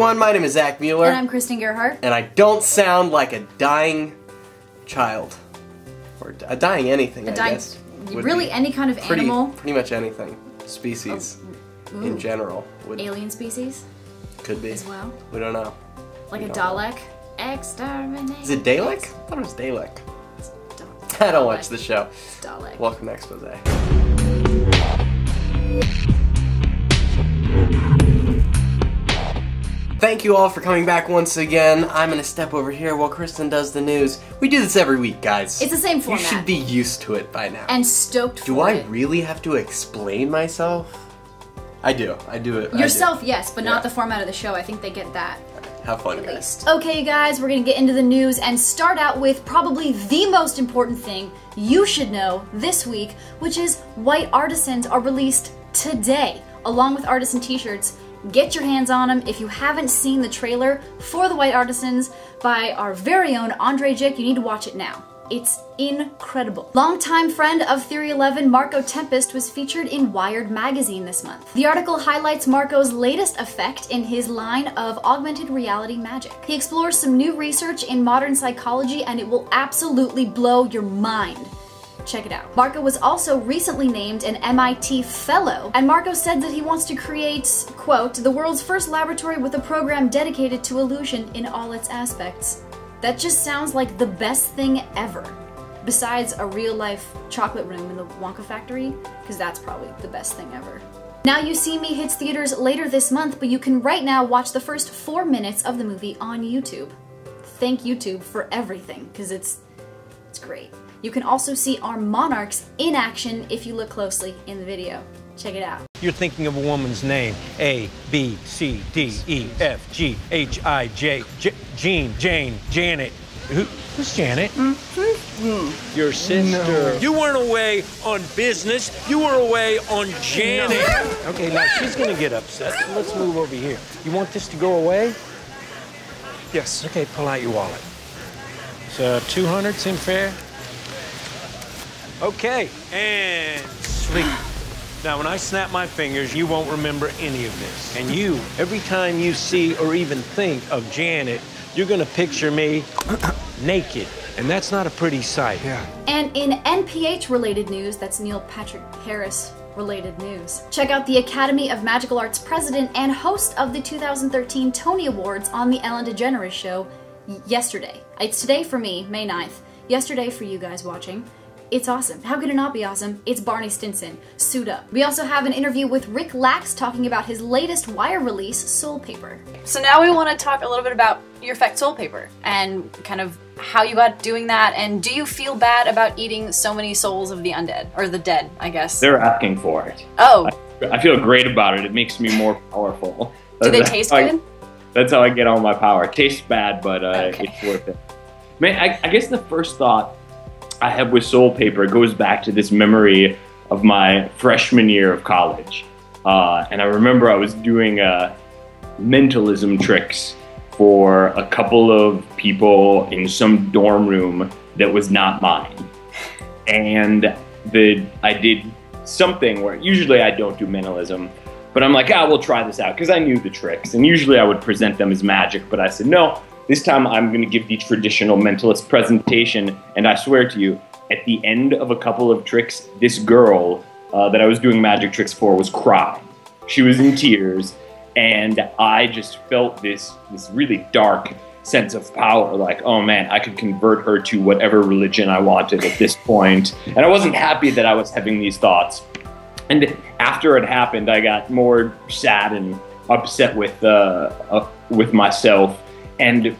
everyone, my name is Zach Mueller. And I'm Kristen Gerhardt. And I don't sound like a dying child. Or a dying anything, I guess. Really any kind of animal? Pretty much anything. Species in general. Alien species? Could be. As well? We don't know. Like a Dalek? Exterminate. Is it Dalek? I thought it was Dalek. I don't watch the show. It's Dalek. Welcome to Exposé. Thank you all for coming back once again. I'm gonna step over here while Kristen does the news. We do this every week, guys. It's the same format. You should be used to it by now. And stoked for it. Do I really have to explain myself? I do. I do it. Yourself, yes, but not the format of the show. I think they get that. Have fun, at guys. least. Okay, guys, we're gonna get into the news and start out with probably the most important thing you should know this week, which is white Artisans are released today, along with Artisan t-shirts. Get your hands on them. If you haven't seen the trailer for the White Artisans by our very own Andre Jick, you need to watch it now. It's incredible. Longtime friend of theory11, Marco Tempest, was featured in Wired magazine this month. The article highlights Marco's latest effect in his line of augmented reality magic. He explores some new research in modern psychology and it will absolutely blow your mind. Check it out. Marco was also recently named an MIT Fellow, and Marco said that he wants to create, quote, the world's first laboratory with a program dedicated to illusion in all its aspects. That just sounds like the best thing ever. Besides a real-life chocolate room in the Wonka factory, because that's probably the best thing ever. Now You See Me hits theaters later this month, but you can right now watch the first 4 minutes of the movie on YouTube. Thank YouTube for everything, because it's great. You can also see our monarchs in action if you look closely in the video. Check it out. You're thinking of a woman's name. A, B, C, D, E, F, G, H, I, J, Jean, Jane, Janet. Who's Janet? Your sister. No. You weren't away on business. You were away on Janet. No. Okay, now she's gonna get upset. So let's move over here. You want this to go away? Yes. Okay, pull out your wallet. So 200 seem fair? Okay, and sleep. Now, when I snap my fingers, you won't remember any of this. And you, every time you see or even think of Janet, you're gonna picture me naked. And that's not a pretty sight. Yeah. And in NPH-related news, that's Neil Patrick Harris-related news, check out the Academy of Magical Arts president and host of the 2013 Tony Awards on The Ellen DeGeneres Show yesterday. It's today for me, May 9th. Yesterday for you guys watching. It's awesome. How could it not be awesome? It's Barney Stinson. Suit up. We also have an interview with Rick Lax talking about his latest Wire release, Soul Paper. So now we want to talk a little bit about your effect Soul Paper and kind of how you got doing that, and do you feel bad about eating so many souls of the undead? Or the dead, I guess. They're asking for it. Oh. I feel great about it. It makes me more powerful. Do they taste good? That's how I get all my power. It tastes bad, but it's worth it. Man, I guess the first thought I have with Soul Paper goes back to this memory of my freshman year of college. And I remember I was doing mentalism tricks for a couple of people in some dorm room that was not mine. And I did something where usually I don't do mentalism, but I'm like, we'll try this out, because I knew the tricks. And usually I would present them as magic, but I said, no, this time I'm going to give the traditional mentalist presentation, and I swear to you, at the end of a couple of tricks, this girl that I was doing magic tricks for was crying. She was in tears, and I just felt this really dark sense of power, like, oh man, I could convert her to whatever religion I wanted at this point. And I wasn't happy that I was having these thoughts. And after it happened, I got more sad and upset with myself. And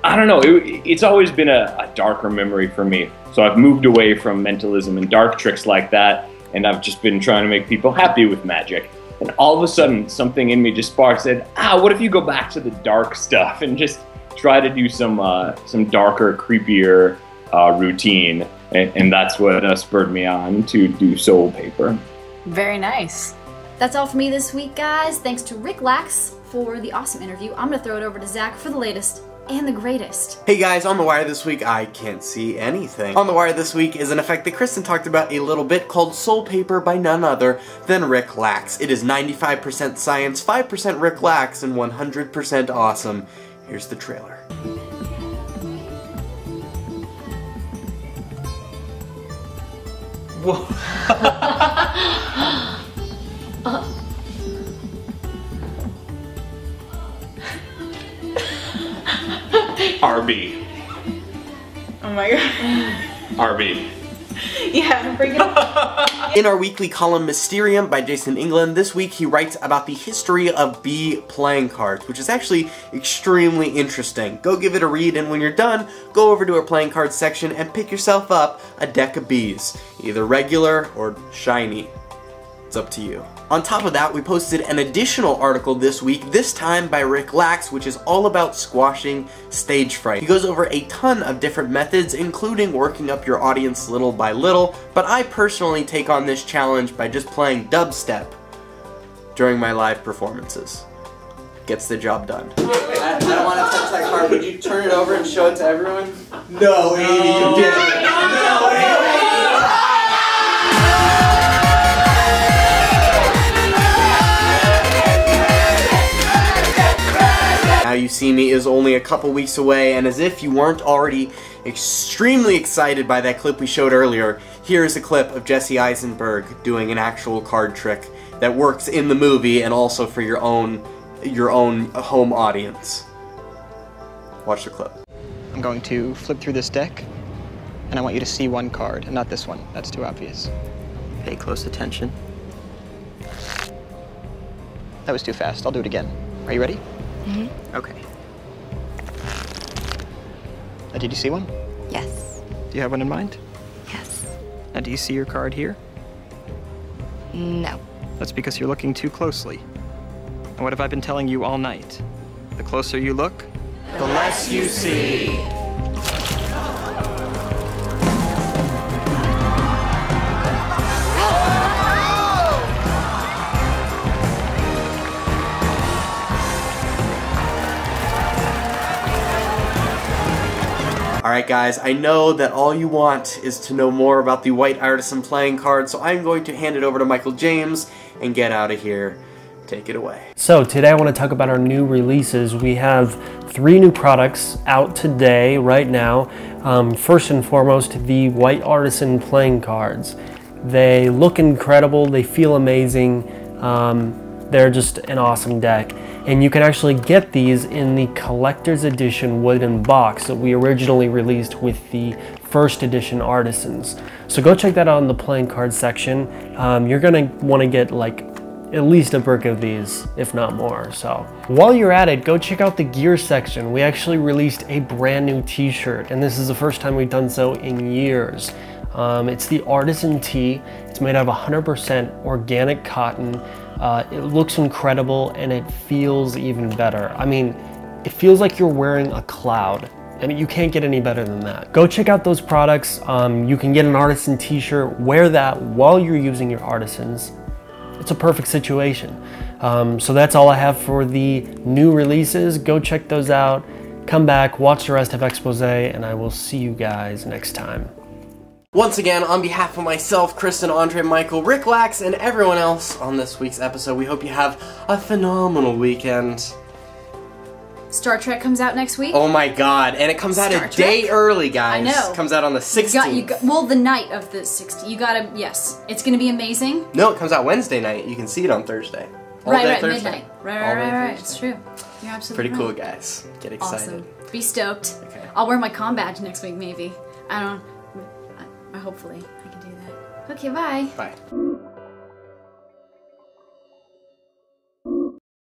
I don't know, it's always been a darker memory for me. So I've moved away from mentalism and dark tricks like that, and I've just been trying to make people happy with magic. And all of a sudden, something in me just sparked, said, what if you go back to the dark stuff and just try to do some darker, creepier routine? And that's what spurred me on to do Soul Paper. Very nice. That's all for me this week, guys. Thanks to Rick Lax for the awesome interview. I'm gonna throw it over to Zach for the latest and the greatest. Hey guys, on The Wire this week, I can't see anything. On The Wire this week is an effect that Kristen talked about a little bit called Soul Paper by none other than Rick Lax. It is 95% science, 5% Rick Lax, and 100% awesome. Here's the trailer. Whoa. RB. Oh my god. RB. Yeah, bring it up. In our weekly column Mysterium by Jason England, this week he writes about the history of bee playing cards, which is actually extremely interesting. Go give it a read, and when you're done, go over to our playing cards section and pick yourself up a deck of bees, either regular or shiny. It's up to you. On top of that, we posted an additional article this week, this time by Rick Lax, which is all about squashing stage fright. He goes over a ton of different methods, including working up your audience little by little, but I personally take on this challenge by just playing dubstep during my live performances. Gets the job done. I don't want to touch that card. Would you turn it over and show it to everyone? No, Amy, you didn't. No, Amy! Now You See Me is only a couple weeks away, and as if you weren't already extremely excited by that clip we showed earlier, here's a clip of Jesse Eisenberg doing an actual card trick that works in the movie and also for your own home audience. Watch the clip. I'm going to flip through this deck, and I want you to see one card, and not this one. That's too obvious. Pay close attention. That was too fast. I'll do it again. Are you ready? Mm-hmm. Okay. Now, did you see one? Yes. Do you have one in mind? Yes. Now, do you see your card here? No. That's because you're looking too closely. And what have I been telling you all night? The closer you look, the less you see. Alright guys, I know that all you want is to know more about the White Artisan playing card, so I'm going to hand it over to Michael James and get out of here. Take it away. So today I want to talk about our new releases. We have 3 new products out today, right now. First and foremost, the White Artisan playing cards. They look incredible, they feel amazing, they're just an awesome deck. And you can actually get these in the collector's edition wooden box that we originally released with the first edition Artisans. So go check that out in the playing card section. You're gonna wanna get like at least a brick of these, if not more. So while you're at it, go check out the gear section. We actually released a brand new t-shirt, and this is the first time we've done so in years. It's the Artisan tee. It's made out of 100% organic cotton. It looks incredible and it feels even better. I mean, it feels like you're wearing a cloud. I mean, you can't get any better than that. Go check out those products. You can get an Artisan t-shirt, wear that while you're using your Artisans. It's a perfect situation. So that's all I have for the new releases. Go check those out. Come back, watch the rest of Exposé, and I will see you guys next time. Once again, on behalf of myself, Kristen, Andre, Michael, Rick Lax, and everyone else on this week's episode, we hope you have a phenomenal weekend. Star Trek comes out next week. Oh my god, and it comes out a day early, guys. I know. It comes out on the 16th. Well, the night of the 16th. You gotta, yes. It's gonna be amazing. No, it comes out Wednesday night. You can see it on Thursday. Right, Thursday. midnight. Right, it's true. You're absolutely Pretty right. cool, guys. Get excited. Awesome. Be stoked. Okay. I'll wear my comm badge next week, maybe. I don't, hopefully I can do that. Okay, bye. Bye.